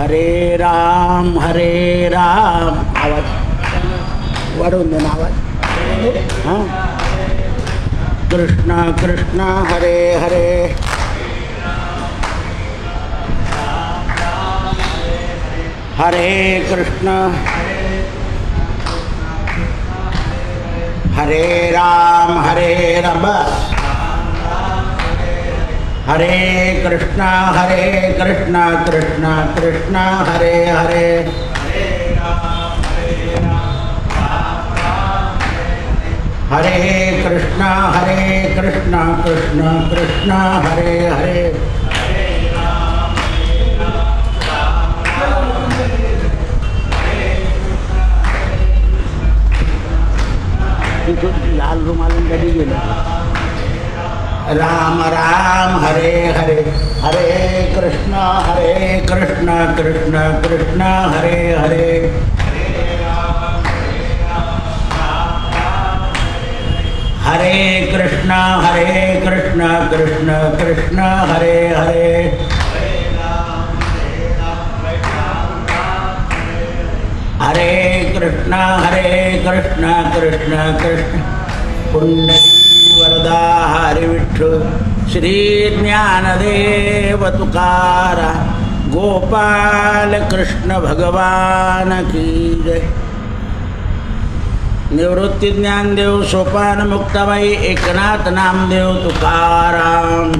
हरे राम आवाज वाढवून दे ना आवाज. हां कृष्ण कृष्ण हरे हरे हरे कृष्ण हरे राम हरे कृष्ण कृष्ण कृष्ण हरे हरे हरे कृष्ण कृष्ण कृष्ण हरे हरे लाल रुमालन कधी गेलं. राम राम हरे हरे हरे कृष्ण कृष्ण कृष्ण हरे हरे हरे कृष्ण कृष्ण कृष्ण हरे हरे हरे कृष्ण कृष्ण कृष्ण पुंडली वरदा हरि विठ्ठल श्री ज्ञानदेव तुकारा गोपाल कृष्ण भगवान की जय. निवृत्ती ज्ञानदेव सोपान मुक्ताबाई एकनाथ नामदेव तुकाराम.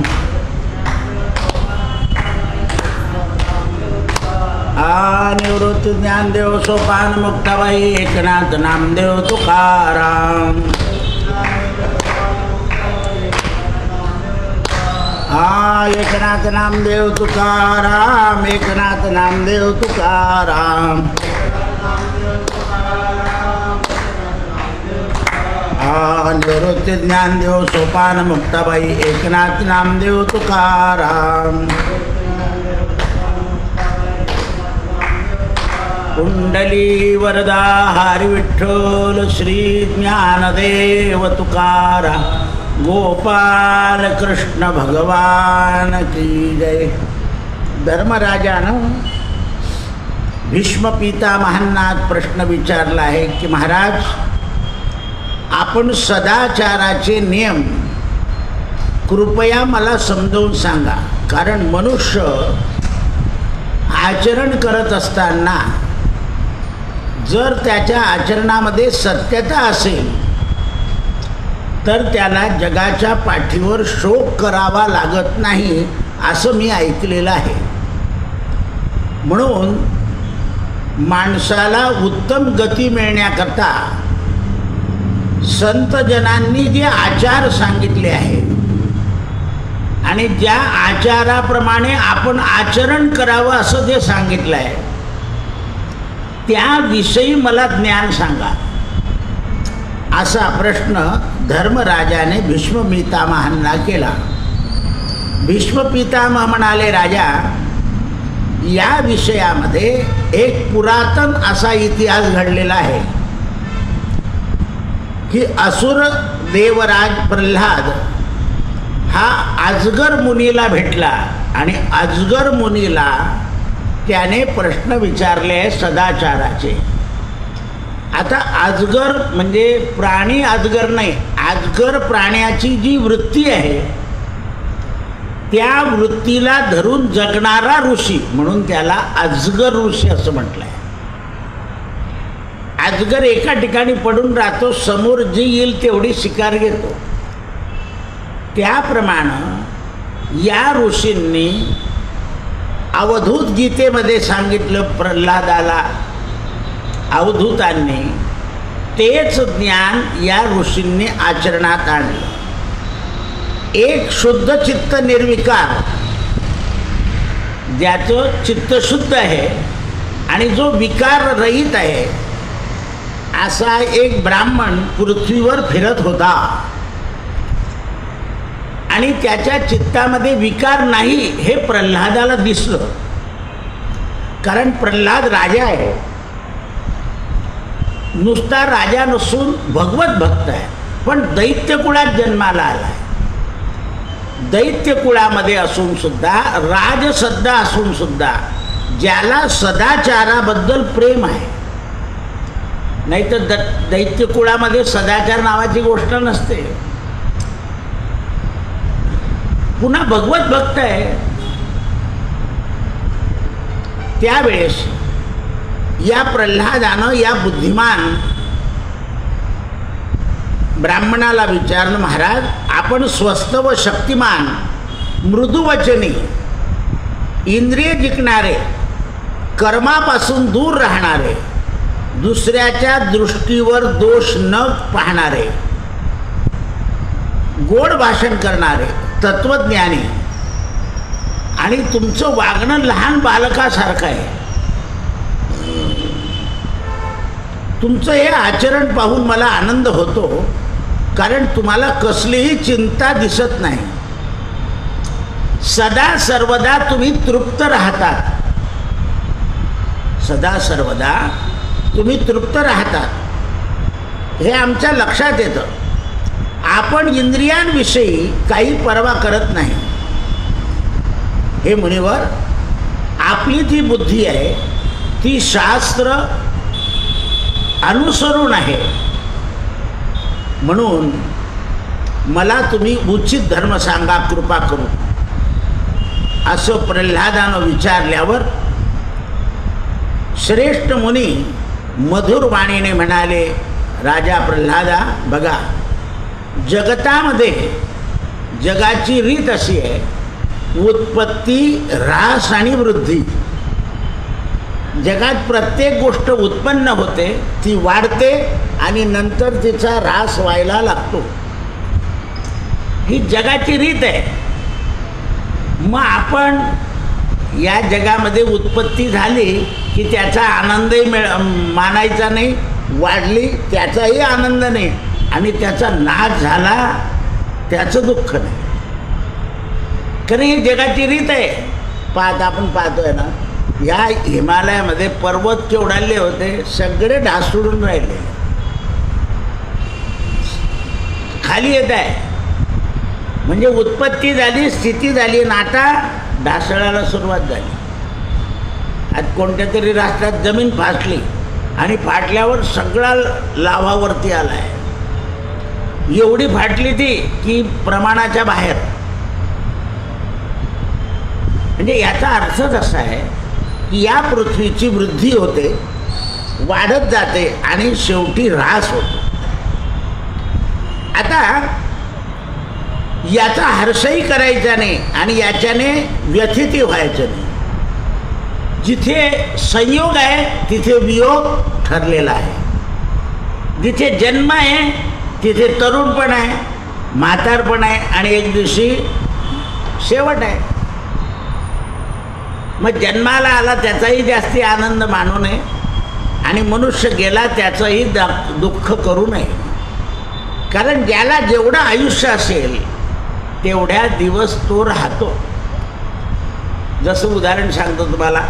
निवृत्ती ज्ञानदेव सोपान मुक्ताबाई एकनाथ नामदेव तुकाराम. एकनाथ नामदेव तुकाराम एकनाथ नामदेव तुकाराम. निवृत्ती ज्ञानदेव सोपान मुक्ताबाई एकनाथ नामदेव तुकाराम. कुंडली वरदा हरि विठ्ठल श्री ज्ञानदेव तुकारा गोपाल कृष्ण भगवान की जय. धर्मराजानं भीष्म पितामहांना प्रश्न विचारला आहे की महाराज, आपण सदाचाराचे नियम कृपया मला समजावून सांगा. कारण मनुष्य आचरण करत असताना जर त्याच्या आचरणामध्ये सत्यता असेल तर त्याला जगाच्या पाठीवर शोक करावा लागत नाही असं मी ऐकलेलं आहे. म्हणून माणसाला उत्तम गती मिळण्याकरता संतजनांनी जे आचार सांगितले आहेत आणि ज्या आचाराप्रमाणे आपण आचरण करावं असं जे सांगितलं आहे त्याविषयी मला ज्ञान सांगा, असा प्रश्न धर्मराजाने भीष्म पितामहांना केला. भीष्म पितामह म्हणाले, राजा, या विषयामध्ये एक पुरातन असा इतिहास घडलेला आहे की असुर देवराज प्रल्हाद हा अजगर मुनीला भेटला आणि अजगर मुनीला त्याने प्रश्न विचारले सदाचाराचे. आता अजगर म्हणजे प्राणी अजगर नाही, अजगर प्राण्याची जी वृत्ती आहे त्या वृत्तीला धरून जगणारा ऋषी म्हणून त्याला अजगर ऋषी असं म्हटलंय. अजगर एका ठिकाणी पडून राहतो, समोर जी येईल तेवढी शिकार घेतो. त्याप्रमाणे या ऋषींनी अवधूत गीतेमध्ये सांगितलं प्रल्हादाला, अवधूतांनी तेच ज्ञान या ऋषींनी आचरणात आणलं. एक शुद्ध चित्त निर्विकार, ज्याचं चित्त शुद्ध आहे आणि जो विकार रहित आहे, असा एक ब्राह्मण पृथ्वीवर फिरत होता आणि त्याच्या चित्तामध्ये विकार नाही हे प्रल्हादाला दिसलं. कारण प्रल्हाद राजा आहे, नुसता राजा नसून भगवत भक्त आहे, पण दैत्य कुळात जन्माला आला आहे. दैत्य कुळामध्ये असून सुद्धा, राजसद्धा असून सुद्धा ज्याला सदाचाराबद्दल प्रेम आहे, नाही तर दैत्य कुळामध्ये सदाचार नावाची गोष्ट नसते. पुन्हा भगवत भक्त आहे, त्यावेळेस या प्रल्हादानं या बुद्धिमान ब्राह्मणाला विचारलं, महाराज आपण स्वस्थ व शक्तिमान, मृदुवचनी, इंद्रिय जिंकणारे, कर्मापासून दूर राहणारे, दुसऱ्याच्या दृष्टीवर दोष न पाहणारे, गोड भाषण करणारे, तत्वज्ञानी, आणि तुमचं वागणं लहान बालकासारखं आहे. तुमचं हे आचरण पाहून मला आनंद होतो, कारण तुम्हाला कसलीही चिंता दिसत नाही. सदा सर्वदा तुम्ही तृप्त राहतात. सदा सर्वदा तुम्ही तृप्त राहतात हे आमच्या लक्षात येतं. आपण इंद्रियांविषयी काही पर्वा करत नाही. हे मुनिवर, आपली ती बुद्धी आहे ती शास्त्र अनुसरून आहे, म्हणून मला तुम्ही उचित धर्म सांगा कृपा करून. असं प्रल्हादानं विचारल्यावर श्रेष्ठ मुनी मधुर वाणीने म्हणाले, राजा प्रल्हादा, बघा जगतामध्ये जगाची रीत अशी आहे, उत्पत्ती, ऱ्हास आणि वृद्धी. जगात प्रत्येक गोष्ट उत्पन्न होते, ती वाढते आणि नंतर तिचा ऱ्हास व्हायला लागतो. ही जगाची रीत आहे. मग आपण या जगामध्ये उत्पत्ती झाली की त्याचा आनंदही मानायचा नाही, वाढली त्याचाही आनंद नाही, आणि त्याचा नाश झाला त्याचं दुःख नाही. कारण ही जगाची रीत आहे. आपण पाहतोय ना, या हिमालयामध्ये पर्वत केवढाले होते, सगळे ढासळून राहिले, खाली येत आहे. म्हणजे उत्पत्ती झाली, स्थिती झाली, आणि आता ढासळायला सुरुवात झाली. आज कोणत्या तरी राष्ट्रात जमीन फाटली आणि फाटल्यावर सगळा लाव्हावरती आला आहे. एवढी फाटली ती की प्रमाणाच्या बाहेर. म्हणजे याचा अर्थच असा आहे की या पृथ्वीची वृद्धी होते, वाढत जाते आणि शेवटी ऱ्हास होतो. आता याचा हर्षही करायचा नाही आणि याच्याने व्यथिती व्हायचं नाही. जिथे संयोग आहे तिथे वियोग ठरलेला आहे. जिथे जन्म आहे तिथे तरुणपण आहे, म्हातारपण आहे, आणि एक दिवशी शेवट आहे. मग जन्माला आला त्याचाही जास्ती आनंद मानू नये, आणि मनुष्य गेला त्याचंही दुःख करू नये. कारण ज्याला जेवढं आयुष्य असेल तेवढ्या दिवस तो राहतो. जसं उदाहरण सांगतो तुम्हाला,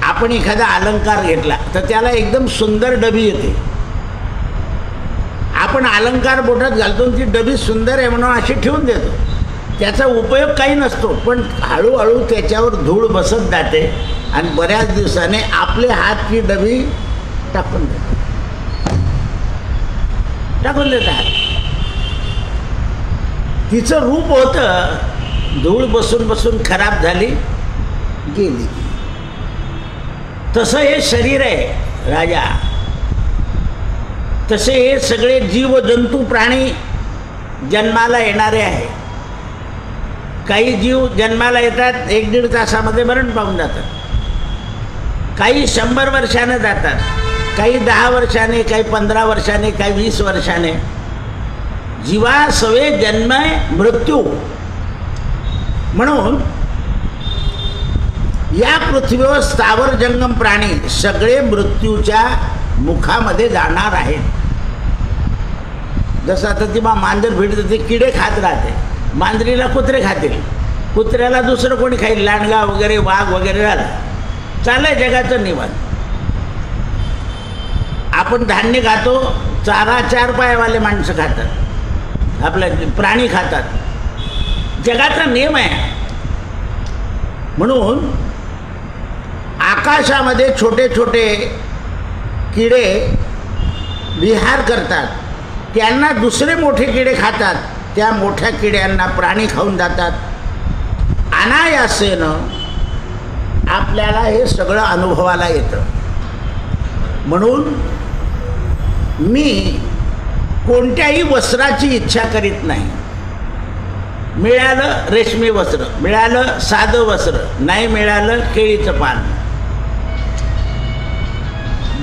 आपण एखादा अलंकार घेतला तर त्याला एकदम सुंदर डबी येते. आपण अलंकार बोटात घालतो, ती डबी सुंदर आहे म्हणून अशी ठेवून देतो. त्याचा उपयोग काही नसतो, पण हळूहळू त्याच्यावर धूळ बसत जाते आणि बऱ्याच दिवसाने आपले हात ती डबी टाकून देतात. तिचं रूप होतं, धूळ बसून बसून खराब झाली, गेली. तसं हे शरीर आहे राजा. तसे हे सगळे जीव जंतू प्राणी जन्माला येणारे आहे. काही जीव जन्माला येतात 1-1.5 तासामध्ये मरण पावून जातात. काही 100 वर्षाने जातात, काही 10 वर्षाने, काही 15 वर्षाने, काही 20 वर्षाने. जीवासवे जन्म मृत्यू. म्हणून या पृथ्वीवर स्थावर जंगम प्राणी सगळे मृत्यूच्या मुखामध्ये जाणार आहेत. जसं आता ती मांजर भेटते, ते किडे खात राहते. मांजरीला कुत्रे खातील, कुत्र्याला दुसरं कोणी खाईल, लांडगा वगैरे, वाघ वगैरे झाला. चालय जगाचं निवांत. आपण धान्य खातो, चारा 4 पायवाले माणसं खातात, आपल्या प्राणी खातात. जगाचा नियम आहे. म्हणून आकाशामध्ये छोटे छोटे किडे विहार करतात, त्यांना दुसरे मोठे किडे खातात, त्या मोठ्या किड्यांना प्राणी खाऊन जातात. अनायासेनं आपल्याला हे सगळं अनुभवाला येतं. म्हणून मी कोणत्याही वस्त्राची इच्छा करीत नाही. मिळालं रेशमी वस्त्र, मिळालं साधं वस्त्र, नाही मिळालं केळीचं पान.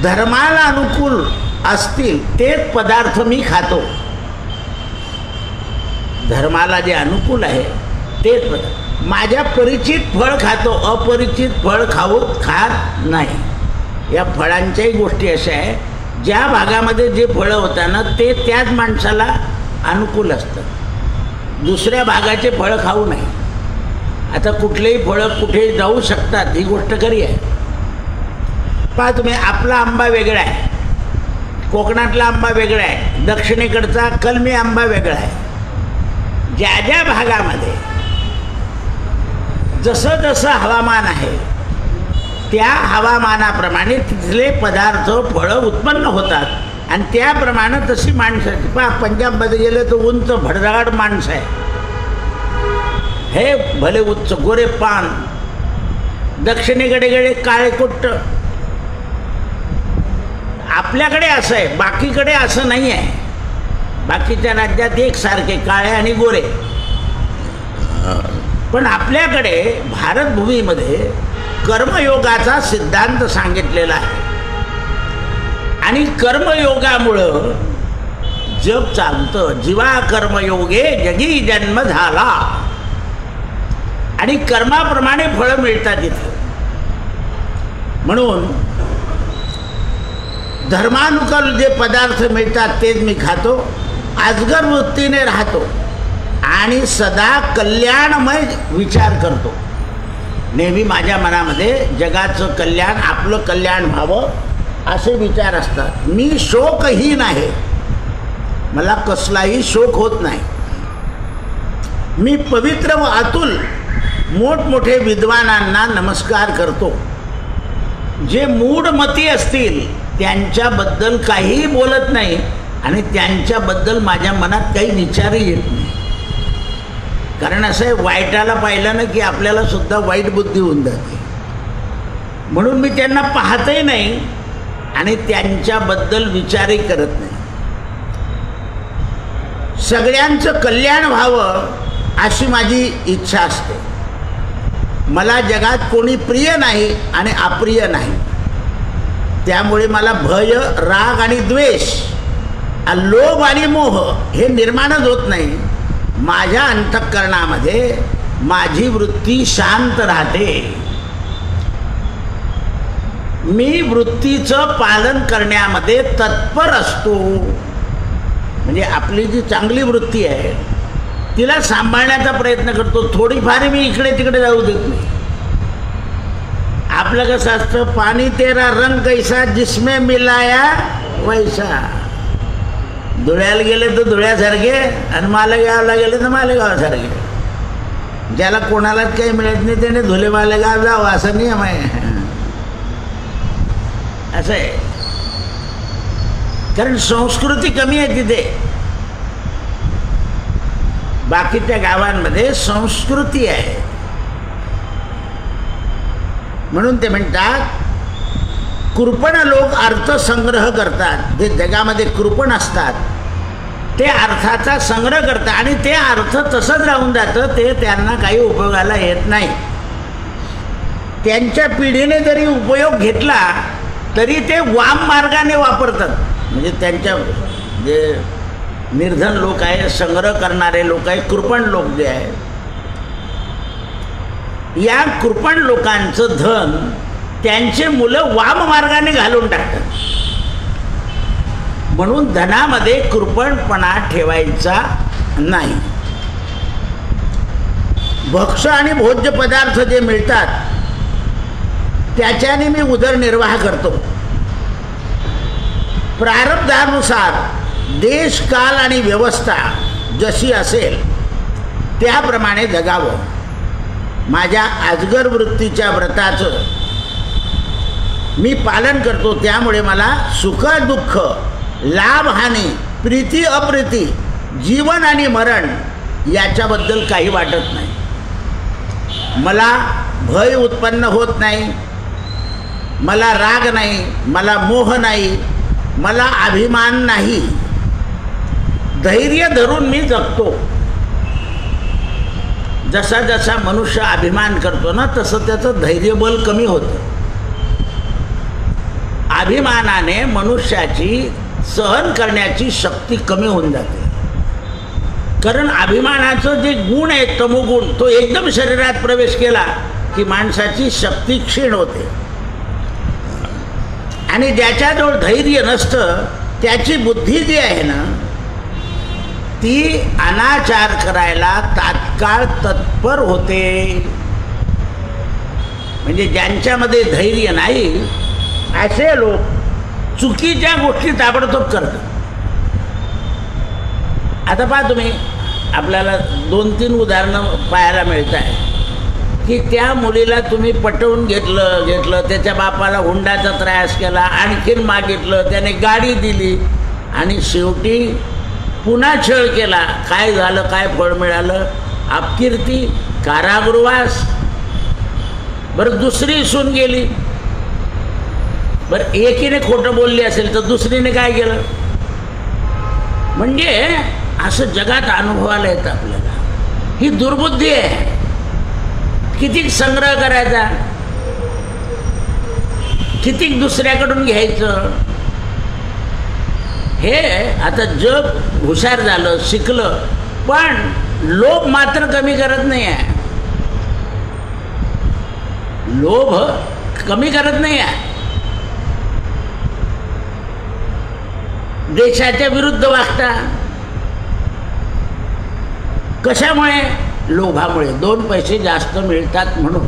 धर्माला अनुकूल असतील तेच पदार्थ मी खातो. धर्माला जे अनुकूल आहे तेच पदार्थ. माझ्या परिचित फळ खातो, अपरिचित फळ खात नाही. या फळांच्याही गोष्टी अशा आहे, ज्या भागामध्ये जे फळं होतं ना ते त्याच माणसाला अनुकूल असतं. दुसऱ्या भागाचे फळं खाऊ नये. आता कुठलेही फळं कुठे जाऊ शकतात ही गोष्ट खरी आहे. पहा तुम्ही, आपला आंबा वेगळा आहे, कोकणातला आंबा वेगळा आहे, दक्षिणेकडचा कलमी आंबा वेगळा आहे. ज्या ज्या भागामध्ये जसं जसं हवामान आहे त्या हवामानाप्रमाणे तिथले पदार्थ फळं उत्पन्न होतात आणि त्याप्रमाणे तशी माणसं. पहा, पंजाबमध्ये गेलं तर उंच भडदाड माणसं आहे, हे भले उच्च गोरे पान. दक्षिणेकडे गेले काळे कुट्ट. आपल्याकडे असं आहे, बाकीकडे असं नाही आहे. बाकीच्या राज्यात एकसारखे काळे आणि गोरे, पण आपल्याकडे भारतभूमीमध्ये कर्मयोगाचा सिद्धांत सांगितलेला आहे आणि कर्मयोगामुळं जग चालतं. जीवा कर्मयोगे जगी जन्म झाला आणि कर्माप्रमाणे फळं मिळतात इथं. म्हणून धर्मानुकूल जे पदार्थ मिळतात तेच मी खातो, अजगर वृत्तीने राहतो आणि सदा कल्याणमय विचार करतो. नेहमी माझ्या मनामध्ये जगाचं कल्याण, आपलं कल्याण व्हावं असे विचार असतात. मी शोकहीन आहे, मला कसलाही शोक होत नाही. मी पवित्र व अतुल मोठमोठे विद्वानांना नमस्कार करतो. जे मूढमती असतील त्यांच्याबद्दल काहीही बोलत नाही आणि त्यांच्याबद्दल माझ्या मनात काही विचारही येत नाही. कारण असं आहे, वाईटाला पाहिलं ना की आपल्याला सुद्धा वाईट बुद्धी होऊन जाते. म्हणून मी त्यांना पाहतही नाही आणि त्यांच्याबद्दल विचारही करत नाही. सगळ्यांचं कल्याण व्हावं अशी माझी इच्छा असते. मला जगात कोणी प्रिय नाही आणि अप्रिय नाही. त्यामुळे मला भय, राग आणि द्वेष, लोभ आणि मोह हे निर्माणच होत नाही. माझ्या अंतःकरणामध्ये माझी वृत्ती शांत राहते. मी वृत्तीचं पालन करण्यामध्ये तत्पर असतो. म्हणजे आपली जी चांगली वृत्ती आहे तिला सांभाळण्याचा प्रयत्न करतो. थोडीफार मी इकडे तिकडे जाऊ देत नाही. आपलं कसं असतं, पाणी तेरा रंग कैसा जिसमें मिलाया वैसा. धुळ्याला गेले तर धुळ्यासारखे आणि मालेगावला गेले तर मालेगावसारखे. ज्याला कोणालाच काही मिळत नाही त्याने धुले मालेगाव जावं असं नियम आहे. असं आहे, कारण संस्कृती कमी आहे तिथे. बाकीच्या गावांमध्ये संस्कृती आहे. म्हणून ते म्हणतात, कृपण लोक अर्थसंग्रह करतात. जे जगामध्ये कृपण असतात ते अर्थाचा संग्रह करतात आणि ते अर्थ तसंच राहून जातं. ते त्यांना काही उपयोगाला येत नाही. त्यांच्या पिढीने जरी उपयोग घेतला तरी ते वाम मार्गाने वापरतात. म्हणजे त्यांच्या जे निर्धन लोक आहे, संग्रह करणारे लोक आहे, कृपण लोक जे आहे, या कृपण लोकांचं धन त्यांचे मुलं वाम मार्गाने घालून टाकतात. म्हणून धनामध्ये कृपणपणा ठेवायचा नाही. भक्ष्य आणि भोज्य पदार्थ जे मिळतात त्याच्याने मी उदरनिर्वाह करतो. प्रारब्धानुसार देश, काल आणि व्यवस्था जशी असेल त्याप्रमाणे जगावं. माझ्या अजगर वृत्तीच्या व्रताचं मी पालन करतो, त्यामुळे मला सुख दुःख, लाभ हानी, प्रीती अप्रीती, जीवन आणि मरण याच्याबद्दल काही वाटत नाही. मला भय उत्पन्न होत नाही, मला राग नाही, मला मोह नाही, मला अभिमान नाही. धैर्य धरून मी जगतो. जसा जसा मनुष्य अभिमान करतो ना तसं त्याचं धैर्यबल कमी होतं. अभिमानाने मनुष्याची सहन करण्याची शक्ती कमी होऊन जाते. कारण अभिमानाचं जे गुण आहे तमोगुण तो एकदम शरीरात प्रवेश केला की माणसाची शक्ती क्षीण होते. आणि ज्याच्याजवळ धैर्य नसतं त्याची बुद्धी जी आहे ना ती अनाचार करायला तात्काळ तत्पर होते. म्हणजे ज्यांच्यामध्ये धैर्य नाही असे लोक चुकीच्या गोष्टी ताबडतोब करतात. आता पहा तुम्ही, आपल्याला 2-3 उदाहरणं पाहायला मिळत आहे की त्या मुलीला तुम्ही पटवून घेतलं त्याच्या बापाला हुंडाचा त्रास केला, आणखीन मागितलं, त्याने गाडी दिली आणि शेवटी पुन्हा छळ केला. काय झालं, काय फळ मिळालं? अपकीर्ती, कारागृहवास. बरं दुसरी सून गेली. बरं एकीने खोटं बोलली असेल तर दुसरीने काय केलं? म्हणजे असं जगात अनुभवायला येतं आपल्याला. ही दुर्बुद्धी आहे. किती संग्रह करायचा, किती दुसऱ्याकडून घ्यायचं. हे आता जग हुशार झालं, शिकलं, पण लोभ मात्र कमी करत नाही आहे. लोभ कमी करत नाही आहे. देशाच्या विरुद्ध वागता. कशामुळे? लोभामुळे. 2 पैसे जास्त मिळतात म्हणून.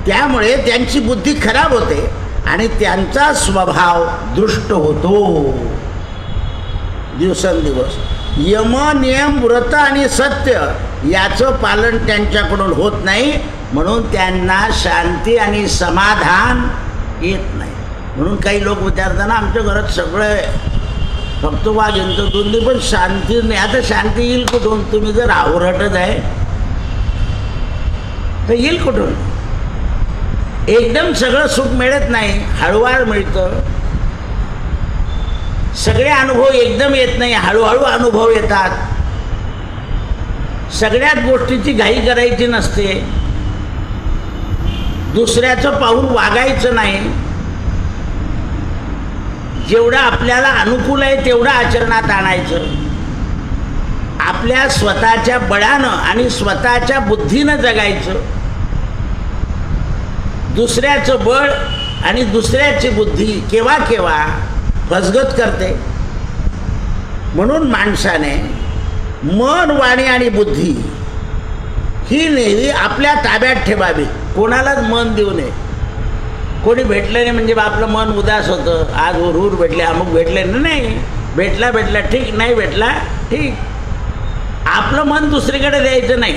त्यामुळे त्यांची बुद्धी खराब होते आणि त्यांचा स्वभाव दुष्ट होतो दिवसेंदिवस. यम, नियम, व्रत आणि सत्य याचं पालन त्यांच्याकडून होत नाही, म्हणून त्यांना शांती आणि समाधान येत नाही. म्हणून काही लोक विचारताना आमच्या घरात सगळं फक्त वाघिंचं दोन्ही पण शांती नाही. आता शांती येईल कुठून? तुम्ही जर आवरटच आहे तर येईल कुठून? एकदम सगळं सुख मिळत नाही, हळूहळू मिळतं. सगळे अनुभव एकदम येत नाही, हळूहळू अनुभव येतात. सगळ्याच गोष्टीची घाई करायची नसते. दुसऱ्याचं पाहून वागायचं नाही. जेवढं आपल्याला अनुकूल आहे तेवढं आचरणात आणायचं. आपल्या स्वतःच्या बळानं आणि स्वतःच्या बुद्धीनं जगायचं. दुसऱ्याचं बळ आणि दुसऱ्याची बुद्धी केव्हा केव्हा फसगत करते. म्हणून माणसाने मन, वाणी आणि बुद्धी ही नेहमी आपल्या ताब्यात ठेवावी. कोणालाच मन देऊ नये. कोणी भेटलं नाही म्हणजे आपलं मन उदास होतं. आज हुरहुर भेटले, अमुक भेटले, नाही भेटला ठीक, नाही भेटला ठीक. आपलं मन दुसरीकडे द्यायचं नाही.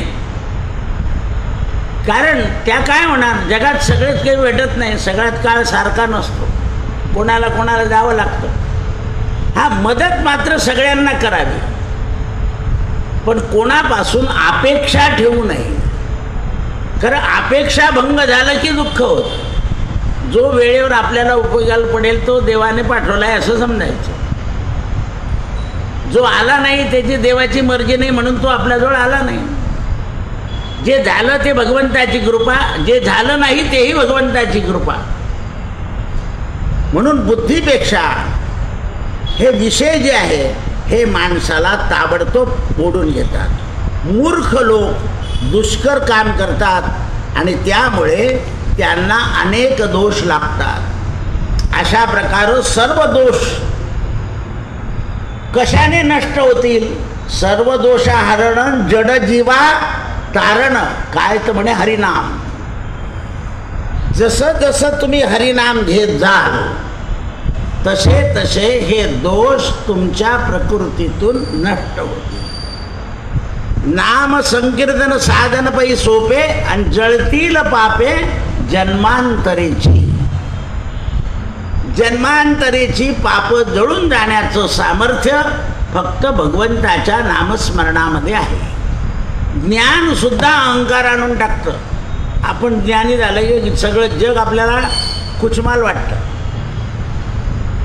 कारण त्या काय होणार, जगात सगळेच काही भेटत नाही. सगळ्यात काळ सारखा नसतो. कोणाला कोणाला जावं लागतं. हा मदत मात्र सगळ्यांना करावी, पण कोणापासून अपेक्षा ठेवू नये. कारण अपेक्षा भंग झालं की दुःख होतं. जो वेळेवर आपल्याला उपयोगाला पडेल तो देवाने पाठवला आहे असं समजायचं. जो आला नाही त्याची देवाची मर्जी नाही म्हणून तो आपल्याजवळ आला नाही. जे झालं ते भगवंताची कृपा, जे झालं नाही तेही भगवंताची कृपा. म्हणून बुद्धीपेक्षा हे विषय जे आहे हे माणसाला ताबडतोब ओढून घेतात. मूर्ख लोक दुष्कर काम करतात आणि त्यामुळे त्यांना अनेक दोष लागतात. अशा प्रकारे सर्व दोष कशाने नष्ट होतील? सर्व दोषाहरण जडजीवा तारण. काय तर म्हणे हरिनाम. जसं जसं तुम्ही हरिनाम घेत जाल तसे तसे हे दोष तुमच्या प्रकृतीतून नष्ट होतील. नाम संकीर्तन साधन पै सोपे आणि जळतील पापे जन्मांतरीची. जन्मांतरेची पाप जळून जाण्याचं सामर्थ्य फक्त भगवंताच्या नामस्मरणामध्ये आहे. ज्ञान सुद्धा अहंकार आणून टाकतं. आपण ज्ञानी झालं की सगळं जग आपल्याला कुचमाल वाटतं.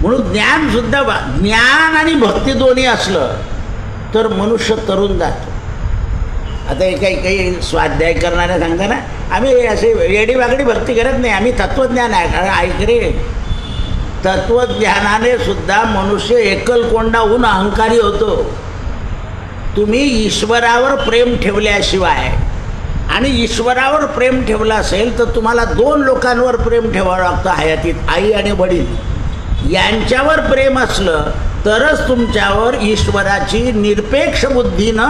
म्हणून ज्ञान सुद्धा ज्ञान आणि भक्ती दोन्ही असलं तर मनुष्य तरुण जातो. आता हे काही स्वाध्याय करणाऱ्या सांगता ना, आम्ही असे वेडीवाकडी भक्ती करत नाही, आम्ही तत्त्वज्ञान आहे. ऐक रे, तत्त्वज्ञानाने सुद्धा मनुष्य एकलकोंडा होऊन अहंकारी होतो. तुम्ही ईश्वरावर प्रेम ठेवल्याशिवाय, आणि ईश्वरावर प्रेम ठेवलं असेल तर तुम्हाला दोन लोकांवर प्रेम ठेवावं लागतं हयातीत, आई आणि वडील. यांच्यावर प्रेम असलं तरच तुमच्यावर ईश्वराची निरपेक्ष बुद्धीनं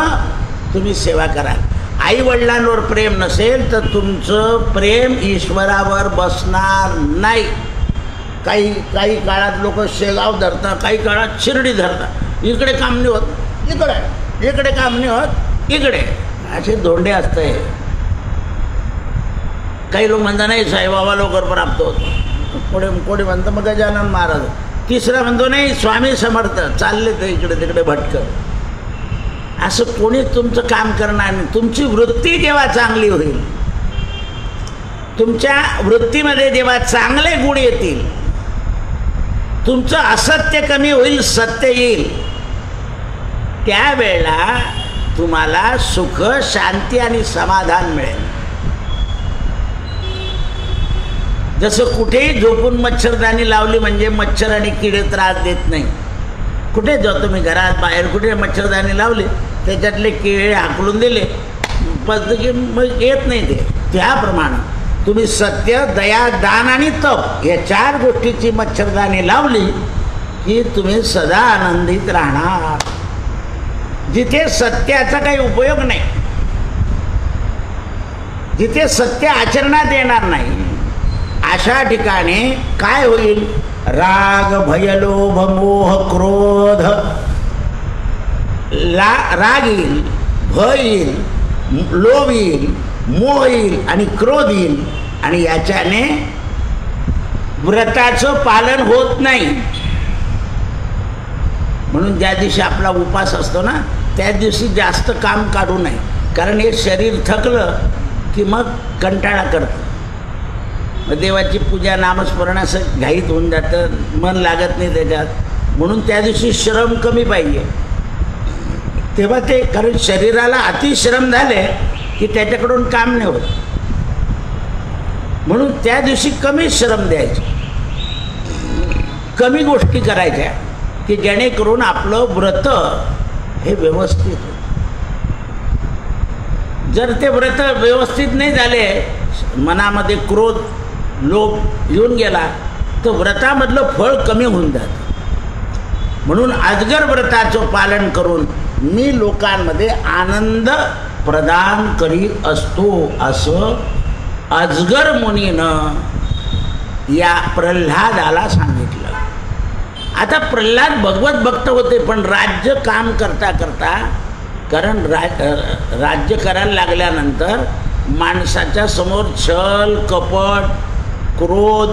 तुम्ही सेवा कराल. आई वडिलांवर प्रेम नसेल तर तुमचं प्रेम ईश्वरावर बसणार नाही. काही काळात लोक शेगाव धरतात, काही काळात शिर्डी धरतात. इकडे काम नाही होत इकडे काम नाही होत इकडे, असे धोंडे असते. काही लोक म्हणतात नाही साईबाबा लवकर प्राप्त होतो, कोणी म्हणतं मग गजानन महाराज, तिसरा म्हणतो नाही स्वामी समर्थ, चालले ते इकडे तिकडे भटकत. असं कोणीच तुमचं काम करणार नाही. तुमची वृत्ती जेव्हा चांगली होईल, तुमच्या वृत्तीमध्ये जेव्हा चांगले गुण येतील, तुमचं असत्य कमी होईल, सत्य येईल, त्यावेळेला तुम्हाला सुख, शांती आणि समाधान मिळेल. जसं कुठेही झोपून मच्छरदाणी लावली म्हणजे मच्छर आणि किडे त्रास देत नाही. कुठे जातो तुम्ही, घरात बाहेर कुठे मच्छरदाणी लावली, त्याच्यातले किडे हाकलून दिले की मग येत नाही ते. त्याप्रमाणे तुम्ही सत्य, दया, दान आणि तप या 4 गोष्टीची मच्छरदाणी लावली की तुम्ही सदा आनंदित राहणार. जिथे सत्याचा काही उपयोग नाही, जिथे सत्य आचरणात येणार नाही, अशा ठिकाणी काय होईल? राग, भय, लोभ, मोह, क्रोध, राग येईल, भय येईल, लोभ येईल, मोह येईल आणि क्रोध येईल. आणि याच्याने व्रताचं पालन होत नाही. म्हणून ज्या दिवशी आपला उपास असतो ना, त्या दिवशी जास्त काम काढू नये, कारण हे शरीर थकलं की मग कंटाळा करतं. देवाची पूजा, नामस्मरण असं घाईत होऊन जातं, मन लागत नाही त्याच्यात. म्हणून त्या दिवशी श्रम कमी पाहिजे. तेव्हा ते, कारण शरीराला अतिश्रम झाले की त्याच्याकडून काम नाही होत. म्हणून त्या दिवशी कमी श्रम द्यायचे, कमी गोष्टी करायच्या की जेणेकरून आपलं व्रत हे व्यवस्थित होतं. जर ते व्रत व्यवस्थित नाही झाले, मनामध्ये क्रोध, लोभ येऊन गेला तर व्रतामधलं फळ कमी होऊन जातं. म्हणून अजगर व्रताचं पालन करून मी लोकांमध्ये आनंद प्रदान करीत असतो, असं अजगर मुनीनं या प्रल्हादाला सांगितलं. आता प्रल्हाद भगवत भक्त होते, पण राज्य काम करता करता, कारण राज्य करायला लागल्यानंतर माणसाच्या समोर छल, कपट, क्रोध,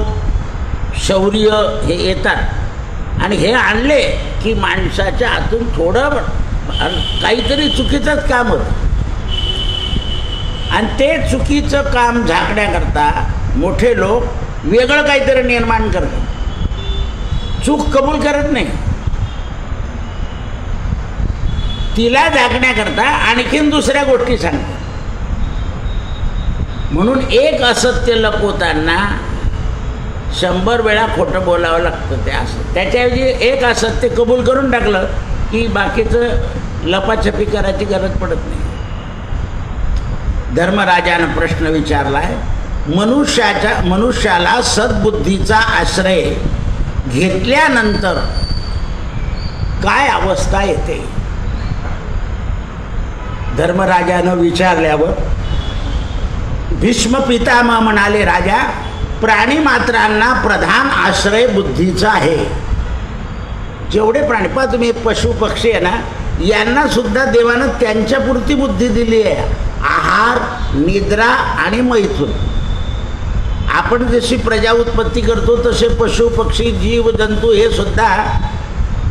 शौर्य हे येतात. आणि हे आणले की माणसाच्या हातून थोडं काहीतरी चुकीचंच काम होतं. आणि ते चुकीचं काम झाकण्याकरता मोठे लोक वेगळं काहीतरी निर्माण करतात. चूक कबूल करत नाही, तिला झाकण्याकरता आणखीन दुसऱ्या गोष्टी सांगतात. म्हणून एक असत्य लपवताना 100 वेळा खोटं बोलावं लागतं. ते असं त्याच्याऐवजी एक असत्य कबूल करून टाकलं की बाकीचं लपाछपी करायची गरज पडत नाही. धर्मराजानं प्रश्न विचारला आहे, मनुष्याला सद्बुद्धीचा आश्रय घेतल्यानंतर काय अवस्था येते? धर्मराजानं विचारल्यावर भीष्म पितामह म्हणाले, राजा, प्राणी मात्रांना प्रधान आश्रय बुद्धीचा आहे. जेवढे प्राणी पहा तुम्ही, पशु पक्षी आहे ना, यांना सुद्धा देवानं त्यांच्यापुरती बुद्धी दिली आहे. आहार, निद्रा आणि मैथून आपण जशी प्रजा उत्पत्ती करतो तसे पशु पक्षी जीव जंतू हे सुद्धा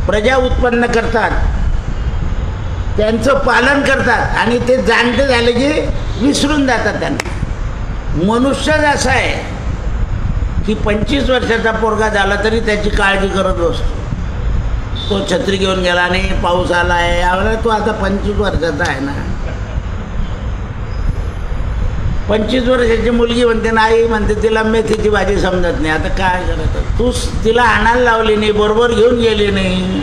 प्रजा उत्पन्न करतात, त्यांचं पालन करतात आणि ते जाणते झाले की विसरून जातात त्यांना. मनुष्यच असा आहे की 25 वर्षाचा पोरगा झाला तरी त्याची काळजी करत असतो. तो छत्री घेऊन गेला नाही, पाऊस आला आहे, यावेळेला तो आता 25 वर्षाचा आहे ना. 25 वर्षाची मुलगी म्हणते नाही, म्हणते तिला मेथीची भाजी समजत नाही. आता काय करायचं, तू तिला आणायला लावली नाही, बरोबर घेऊन गेली नाही,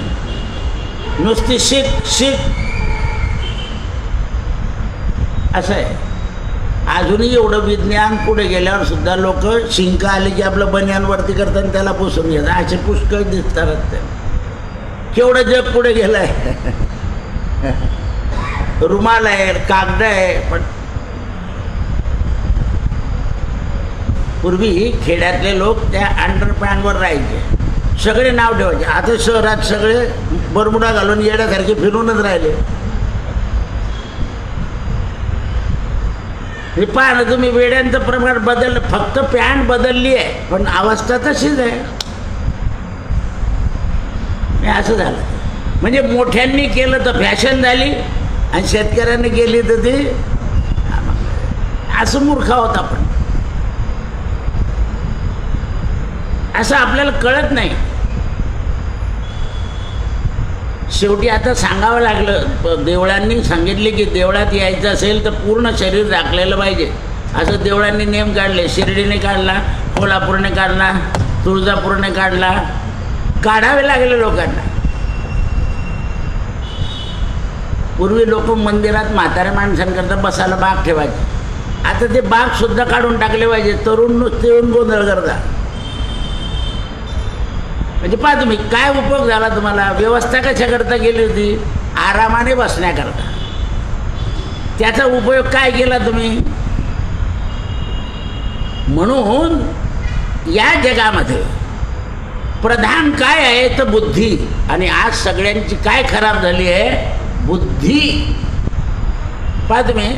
नुसती शिक शिक असं आहे. अजूनही एवढं विज्ञान पुढे गेल्यावर सुद्धा लोक शिंका आले की आपलं बनियानवरती करतात आणि त्याला पुसून घेतात. असे पुष्कळ दिसतात ते. केवढं जग पुढे गेलं आहे. रुमाल आहे, कागद आहे, पण पूर्वी खेड्यातले लोक त्या अंडरपॅनवर राहायचे, सगळे नाव ठेवायचे. आता शहरात सगळे बरमुडा घालून येण्यासारखे फिरूनच राहिले. हे पहा ना तुम्ही, वेड्यांचं प्रमाण बदललं, फक्त पॅन्ट बदलली आहे पण अवस्था तशीच आहे. असं झालं म्हणजे मोठ्यांनी केलं तर फॅशन झाली आणि शेतकऱ्यांनी केली तर ती असं मूर्ख आहोत आपण. असं आपल्याला कळत नाही. शेवटी आता सांगावं लागलं, देवळांनी सांगितले की देवळात यायचं असेल तर पूर्ण शरीर झाकलेलं पाहिजे, असं देवळांनी नियम काढले. शिर्डीने काढला, कोल्हापूरने काढला, तुळजापूरने काढला, काढावे लागले लोकांना. पूर्वी लोक मंदिरात म्हाताऱ्या माणसांकरता बसायला बाग ठेवायचे, आता ते बाग सुद्धा काढून टाकले पाहिजे. तरुण नुसते येऊन गोंधळ करतात. म्हणजे पहा तुम्ही, काय उपयोग झाला तुम्हाला? व्यवस्था कशाकरता केली होती? आरामाने बसण्याकरता. त्याचा उपयोग काय केला तुम्ही? म्हणून या जगामध्ये प्रधान काय आहे तर बुद्धी. आणि आज सगळ्यांची काय खराब झाली आहे? बुद्धी. पहा तुम्ही,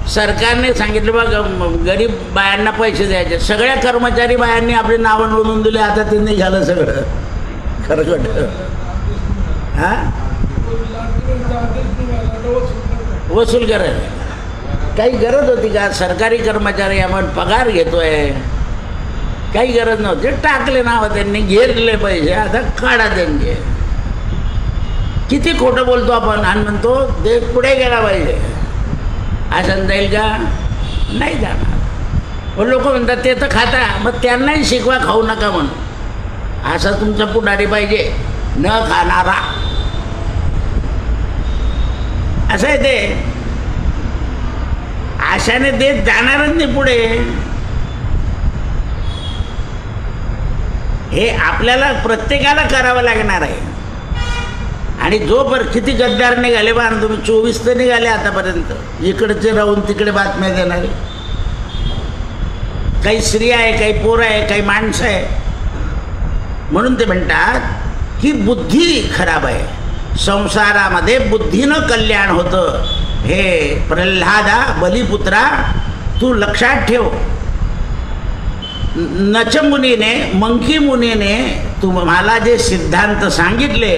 सरकारने सांगितलं बघ गरीब बायांना पैसे द्यायचे, सगळ्या कर्मचारी बायांनी आपली नावं नोंदवून दिले. आता ते निघालं सगळं खरकट. हां, वसूल करायला काही गरज होती का? सरकारी कर्मचारी आपण पगार घेतोय, काही गरज नव्हती. टाकले नाव त्यांनी, घेरले पैसे, आता काढा त्यांचे. किती खोटं बोलतो आपण आणि म्हणतो देश पुढे गेला पाहिजे. असं जाईल का? नाही जाणार. लोक म्हणतात ते तर खाता, मग त्यांनाही शिकवा खाऊ नका म्हणून. असा तुमचा पुढारी पाहिजे, न खाणारा. असं आहे ते. आशाने देत जाणारच नाही पुढे. हे आपल्याला प्रत्येकाला करावं लागणार आहे. आणि जोपर्यंत किती गद्दार निघाले बा, तुम्ही 24 तर निघाले आतापर्यंत, इकडचे राहून तिकडे बातम्या देणारे. काही स्त्रिया आहे, काही पोरं आहे, काही माणसं आहे. म्हणून ते म्हणतात की बुद्धी खराब आहे. संसारामध्ये बुद्धीनं कल्याण होतं. हे प्रल्हादा बलिपुत्रा, तू लक्षात ठेव. नच मुनीने, मंकी मुनीने तुम्हाला जे सिद्धांत सांगितले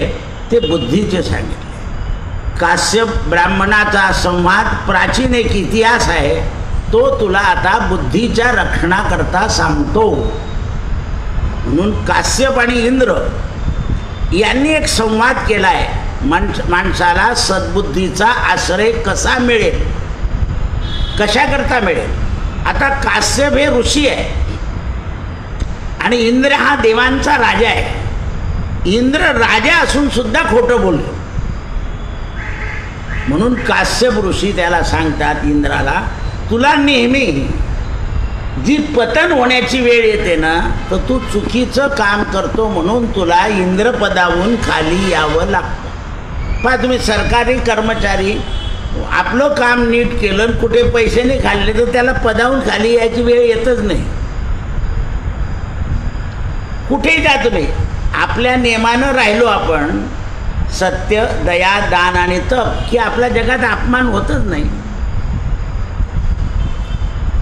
ते बुद्धीचे सांगितले. काश्यप ब्राह्मणाचा संवाद प्राचीन एक इतिहास आहे, तो तुला आता बुद्धीच्या रक्षणाकरता सांगतो. म्हणून काश्यप आणि इंद्र यांनी एक संवाद केला आहे. माणसाला सद्बुद्धीचा आश्रय कसा मिळेल, कशाकरता मिळेल. आता काश्यप हे ऋषी आहे आणि इंद्र हा देवांचा राजा आहे. इंद्र राजा असून सुद्धा खोटं बोलतो. म्हणून काश्यप ऋषी त्याला सांगतात इंद्राला, तुला नेहमी जी पतन होण्याची वेळ येते ना, तर तू चुकीचं काम करतो म्हणून तुला इंद्रपदावरून खाली यावं लागतं. पहा तुम्ही, सरकारी कर्मचारी आपलं काम नीट केलं, कुठे पैसे नाही खाल्ले तर त्याला पदावरून खाली यायची वेळ येतच नाही. कुठेही जा तुम्ही, आपल्या नियमानं राहिलो आपण, सत्य, दया, दान आणि तप, की आपल्या जगात अपमान होतच नाही.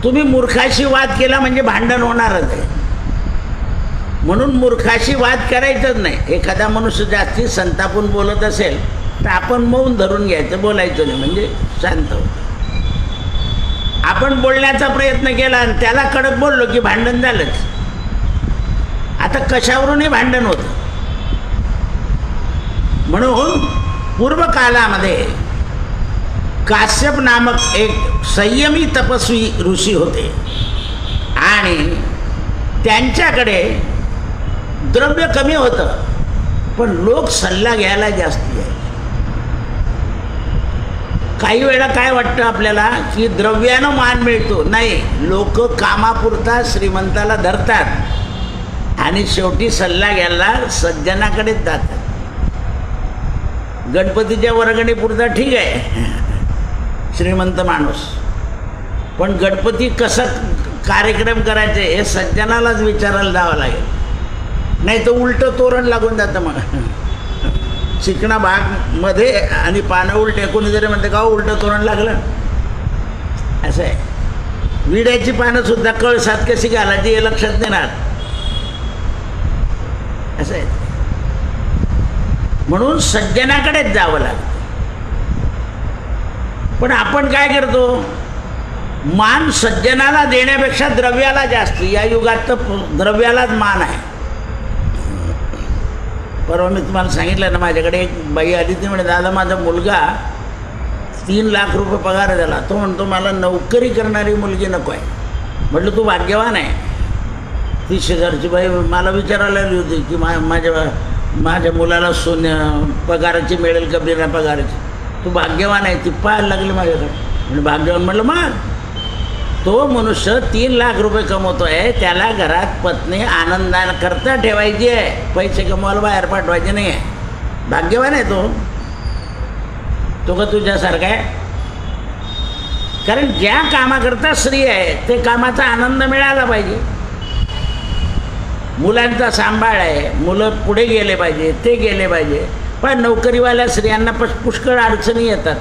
तुम्ही मूर्खाशी वाद केला म्हणजे भांडण होणारच आहे. म्हणून मूर्खाशी वाद करायचंच नाही. एखादा मनुष्य जास्ती संतापून बोलत असेल तर आपण मौन धरून घ्यायचं, बोलायचं नाही, म्हणजे शांत होतं. आपण बोलण्याचा प्रयत्न केला आणि त्याला कडक बोललो की भांडण झालंच. आता कशावरूनही भांडण होतं. म्हणून पूर्व कालामध्ये काश्यप नामक एक संयमी तपस्वी ऋषी होते आणि त्यांच्याकडे द्रव्य कमी होतं पण लोक सल्ला घ्यायला जास्ती आहे. काही वेळा काय वाटतं आपल्याला की द्रव्यानं मान मिळतो, नाही, लोक कामापुरता श्रीमंताला धरतात आणि शेवटी सल्ला घ्यायला सज्जनाकडेच जातात. गणपतीच्या वर्गणीपुरता ठीक आहे श्रीमंत माणूस, पण गणपती कसा कार्यक्रम करायचे हे सज्जनालाच विचारायला जावं लागेल, नाही तर उलटं तोरण लागून जातं. मग चिकणा भागमध्ये आणि पानं उलटे, कोणीतरी म्हणते का उलटं तोरण लागलं, असं आहे. विड्याची पानं सुद्धा कळसात कशी घालायची हे लक्षात देणार, असं आहे. म्हणून सज्जनाकडेच जावं लागतं. पण आपण काय करतो, मान सज्जनाला देण्यापेक्षा द्रव्याला जास्त. या युगात तर द्रव्यालाच मान आहे. परवा मी तुम्हाला सांगितलं ना, माझ्याकडे एक बाई आली, ती म्हणे दादा माझा मुलगा 3 लाख रुपये पगार आहे त्याला, तो म्हणतो मला नोकरी करणारी मुलगी नको आहे. म्हटलं तू भाग्यवान आहे. ती शेजारची बाई मला विचारायला आली होती की माझ्या मुलाला पगाराची मिळेल का बिना पगाराची, तू भाग्यवान आहे. ती पाहायला लागली माझ्याकडे. म्हणजे भाग्यवान म्हटलं मग तो मनुष्य 3 लाख रुपये कमवतो आहे, त्याला घरात पत्नी आनंदाकरता ठेवायची आहे, पैसे कमवायला बाहेर पाठवायचे नाही आहे. भाग्यवान आहे तो का तुझ्यासारखा आहे? कारण ज्या कामाकरता स्त्री आहे ते कामाचा आनंद मिळाला पाहिजे. मुलांचा सांभाळ आहे, मुलं पुढे गेले पाहिजे, ते गेले पाहिजे. पण नोकरीवाल्या स्त्रियांना पुष्कळ अडचणी येतात.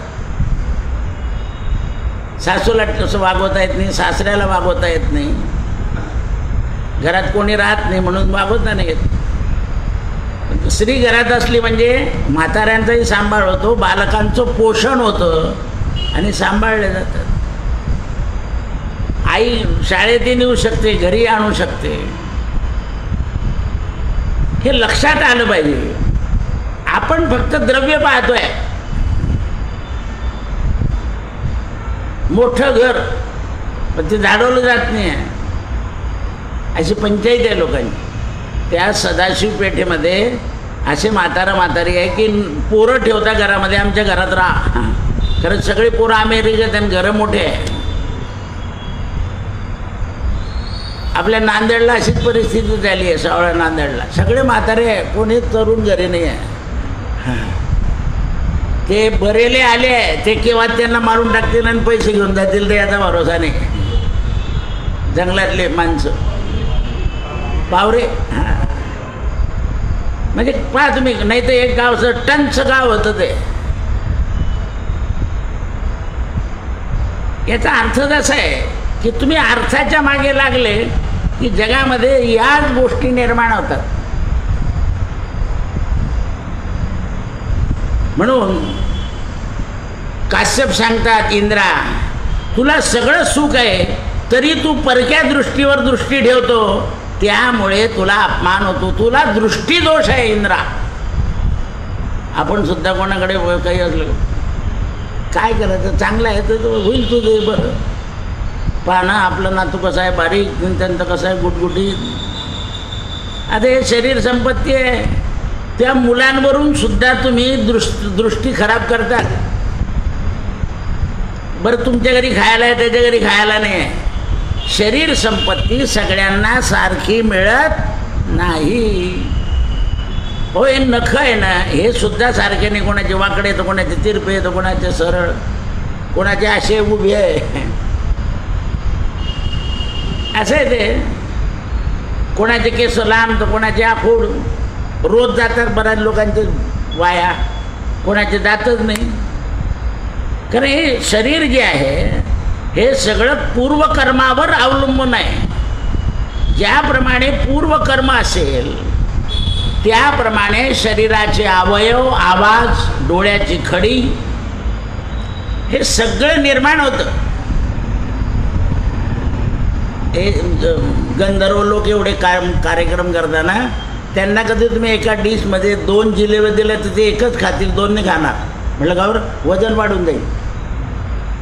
सासूला कसं वागवता येत नाही, सासऱ्याला वागवता येत नाही, घरात कोणी राहत नाही म्हणून वागवता नाही येत. स्त्री घरात असली म्हणजे म्हाताऱ्यांचाही सांभाळ होतो, बालकांचं पोषण होतं आणि सांभाळले जातात. आई शाळेतही नेऊ शकते, घरी आणू शकते. हे लक्षात आलं पाहिजे. आपण फक्त द्रव्य पाहतोय. मोठं घर पण ते झाडवलं जात नाही आहे, अशी पंचायत आहे लोकांची. त्या सदाशिव पेठेमध्ये असे म्हातारी आहे की पोरं ठेवता घरामध्ये, आमच्या घरात राहा. खरंच सगळे पोरं अमेरिकेत आणि घरं मोठे आहे. आपल्या नांदेडला अशीच परिस्थिती झाली आहे. सावळ्या नांदेडला सगळे म्हातारे आहे, कोणी तरुण घरी नाही आहे. ते बरेले आले ते केव्हा त्यांना मारून टाकतील आणि पैसे घेऊन जातील ते याचा भरोसा नाही. जंगलातले माणसं पावरे, म्हणजे पहा तुम्ही, नाही तर एक गावचं टनचं गाव होतं ते. याचा अर्थ असा आहे की तुम्ही अर्थाच्या मागे लागले की जगामध्ये याच गोष्टी निर्माण होतात. म्हणून काश्यप सांगतात, इंद्रा तुला सगळं सुख आहे तरी तू परक्या दृष्टीवर दृष्टी ठेवतो, त्यामुळे तुला अपमान होतो, तुला दृष्टीदोष आहे इंद्रा. आपण सुद्धा कोणाकडे काही असलं काय करायचं, चांगलं आहे तर होईल तुझं बरं. पहा ना आपलं नातू कसं आहे, बारीक, त्यांचं कसं आहे गुटगुटी. आता हे शरीर संपत्ती आहे. त्या मुलांवरून सुद्धा तुम्ही दृष्टी खराब करतात. बरं तुमच्या घरी खायला आहे, त्याच्या घरी खायला नाही आहे. शरीर संपत्ती सगळ्यांना सारखी मिळत नाही. हो, हे नख आहे ना, हे सुद्धा सारखे नाही. कोणाचे वाकडे तर कोणाचे तिरपे तर कोणाचे सरळ, कोणाचे असे उभे आहे, असं आहे ते. कोणाचे केस लांब तर कोणाचे आखूड. रोज जातात बऱ्याच लोकांचे वाया, कोणाचे जातच नाही. कारण हे शरीर जे आहे हे सगळं पूर्वकर्मावर अवलंबून आहे. ज्याप्रमाणे पूर्वकर्म असेल त्याप्रमाणे शरीराचे अवयव, आवाज, डोळ्याची खडी हे सगळं निर्माण होतं. हे गंधर्व लोक एवढे कार्यक्रम करताना त्यांना कधी तुम्ही एका डिशमध्ये 2 जिलेबी दिल्या तर ते एकच खातील, 2 नाही खाणार. म्हटलं का बरं? वजन वाढून जाईल.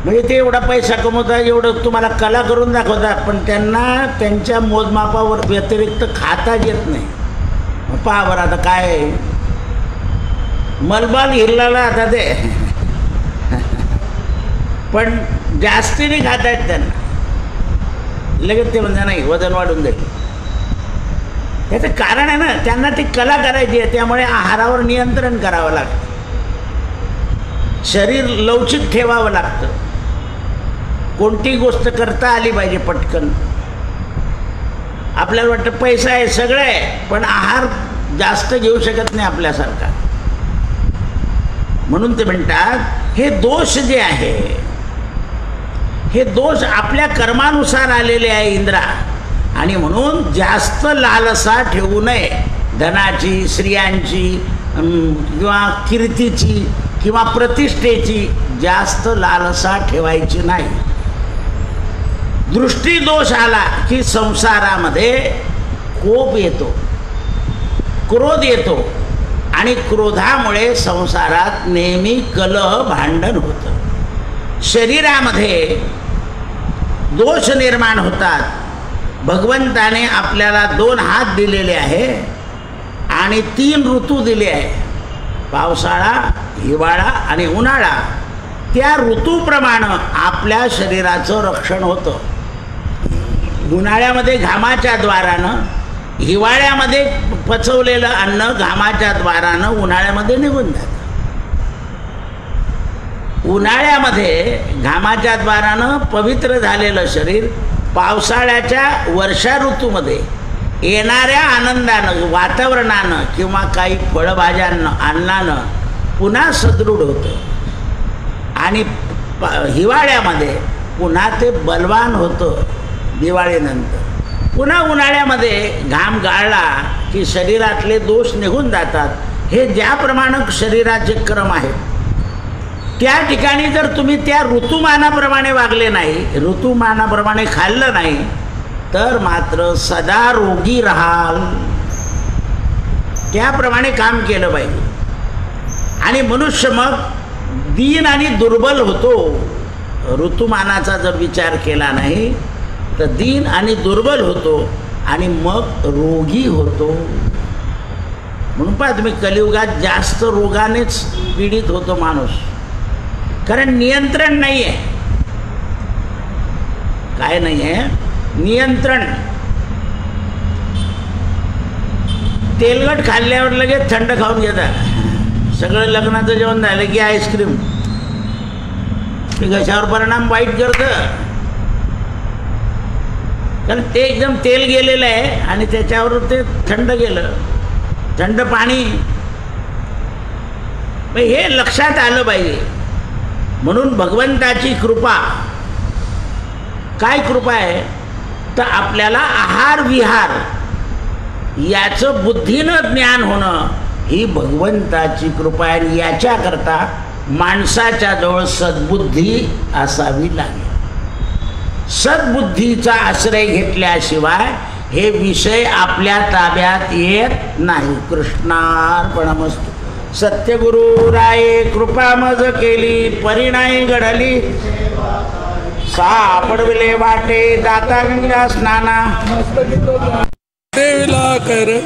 म्हणजे ते एवढा पैसा कमवतात, एवढं तुम्हाला कला करून दाखवतात, पण त्यांना त्यांच्या मोजमापावर व्यतिरिक्त खाताच येत नाही. पहा बरं आता काय मलबाल हिरला आता ते पण जास्तीने खाता येत त्यांना. लगेच ते म्हणजे नाही वजन वाढून जाईल. याचं कारण आहे ना, त्यांना ती कला करायची आहे. त्यामुळे आहारावर नियंत्रण करावं लागतं, शरीर लवचिक ठेवावं लागतं, कोणती गोष्ट करता आली पाहिजे पटकन. आपल्याला वाटतं पैसा आहे सगळं आहे, पण आहार जास्त घेऊ शकत नाही आपल्यासारखा. म्हणून ते म्हणतात हे दोष जे आहे हे दोष आपल्या कर्मानुसार आलेले आहे इंद्रा. आणि म्हणून जास्त लालसा ठेवू नये. धनाची, स्त्रियांची किंवा कीर्तीची किंवा प्रतिष्ठेची जास्त लालसा ठेवायची नाही. दृष्टी दोष आला की संसारामध्ये कोप येतो, क्रोध येतो आणि क्रोधामुळे संसारात नेहमी कलह, भांडण होतं. शरीरामध्ये दोष निर्माण होतात. भगवंताने आपल्याला 2 हात दिलेले आहे आणि 3 ऋतू दिले आहे, पावसाळा, हिवाळा आणि उन्हाळा. त्या ऋतूप्रमाणे आपल्या शरीराचं रक्षण होतं. उन्हाळ्यामध्ये घामाच्या द्वारानं, हिवाळ्यामध्ये पचवलेलं अन्न घामाच्या द्वारानं उन्हाळ्यामध्ये निघून जातं. उन्हाळ्यामध्ये घामाच्या द्वारानं पवित्र झालेलं शरीर पावसाळ्याच्या वर्षा ऋतूमध्ये येणाऱ्या आनंदानं, वातावरणानं किंवा काही फळभाज्यांना, अन्नानं पुन्हा सदृढ होतं. आणि हिवाळ्यामध्ये पुन्हा ते बलवान होतं. दिवाळीनंतर पुन्हा उन्हाळ्यामध्ये घाम गाळला की शरीरातले दोष निघून जातात. हे ज्याप्रमाणे शरीराचे क्रम आहेत त्या ठिकाणी जर तुम्ही त्या ऋतुमानाप्रमाणे वागले नाही, ऋतुमानाप्रमाणे खाल्लं नाही, तर मात्र सदा रोगी राहाल. त्याप्रमाणे काम केलं पाहिजे. आणि मनुष्य मग दीन आणि दुर्बल होतो. ऋतुमानाचा जर विचार केला नाही तर दीन आणि दुर्बल होतो आणि मग रोगी होतो. म्हणून पहा तुम्ही कलियुगात जास्त रोगानेच पीडित होतो माणूस, कारण नियंत्रण नाही आहे. काय नाही आहे? नियंत्रण. तेलकट खाल्ल्यावर लगेच थंड खाऊन घेतात. सगळं लग्नाचं जेवण झालं की आईस्क्रीम, ते घशावर परिणाम वाईट करतं, कारण ते एकदम तेल गेलेलं आहे आणि त्याच्यावर ते थंड गेलं, थंड पाणी. हे लक्षात आलं पाहिजे. म्हणून भगवंताची कृपा, काय कृपा आहे तर आपल्याला आहार विहार याचं बुद्धीनं ज्ञान होणं ही भगवंताची कृपा आहे. याच्याकरता माणसाच्या जवळ सद्बुद्धी असावी लागेल. सद्बुद्धीचा आश्रय घेतल्याशिवाय हे विषय आपल्या ताब्यात येत नाही. कृष्णार्पणमस्तु. सत्यगुरु राये कृपा मज केली, परिणाई घडली सापडविले वाटे, दाता गंगा स्नाना देविला कर.